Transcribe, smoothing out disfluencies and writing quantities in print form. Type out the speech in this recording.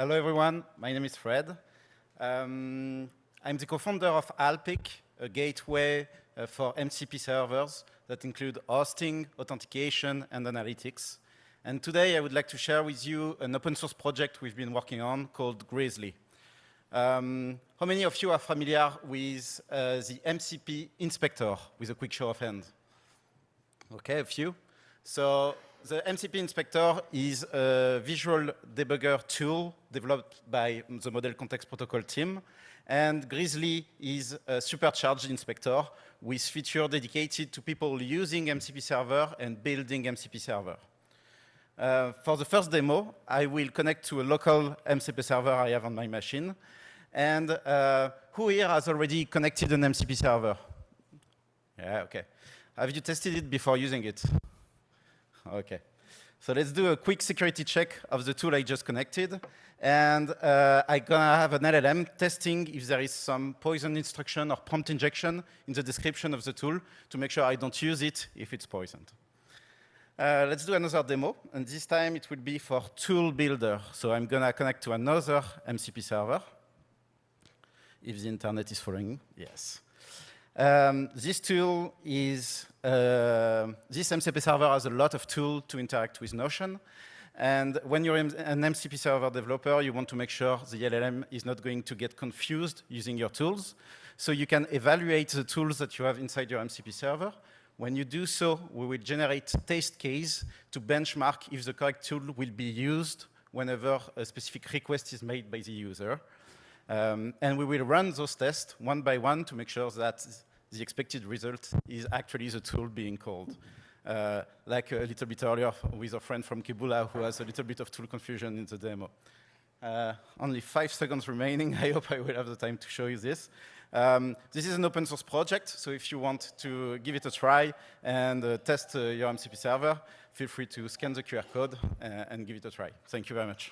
Hello, everyone. My name is Fred. I'm the co-founder of Alpic, a gateway for MCP servers that include hosting, authentication, and analytics. And today, I would like to share with you an open source project we've been working on called Grizzly. How many of you are familiar with the MCP Inspector, with a quick show of hands? OK, a few. So the MCP Inspector is a visual debugger tool developed by the Model Context Protocol team. And Grizzly is a supercharged inspector with features dedicated to people using MCP server and building MCP server. For the first demo, I will connect to a local MCP server I have on my machine. And who here has already connected an MCP server? Yeah, OK. Have you tested it before using it? OK. So let's do a quick security check of the tool I just connected. And I'm going to have an LLM testing if there is some poison instruction or prompt injection in the description of the tool to make sure I don't use it if it's poisoned. Let's do another demo. And this time, it will be for tool builder. So I'm going to connect to another MCP server, if the internet is following. Yes. This tool is, this MCP server has a lot of tools to interact with Notion. And when you're an MCP server developer, you want to make sure the LLM is not going to get confused using your tools. So you can evaluate the tools that you have inside your MCP server. When you do so, we will generate test case to benchmark if the correct tool will be used whenever a specific request is made by the user. And we will run those tests one by one to make sure that the expected result is actually the tool being called. Like a little bit earlier with a friend from Kibula who has a little bit of tool confusion in the demo. Only 5 seconds remaining. I hope I will have the time to show you this. This is an open source project, so if you want to give it a try and test your MCP server, feel free to scan the QR code and give it a try. Thank you very much.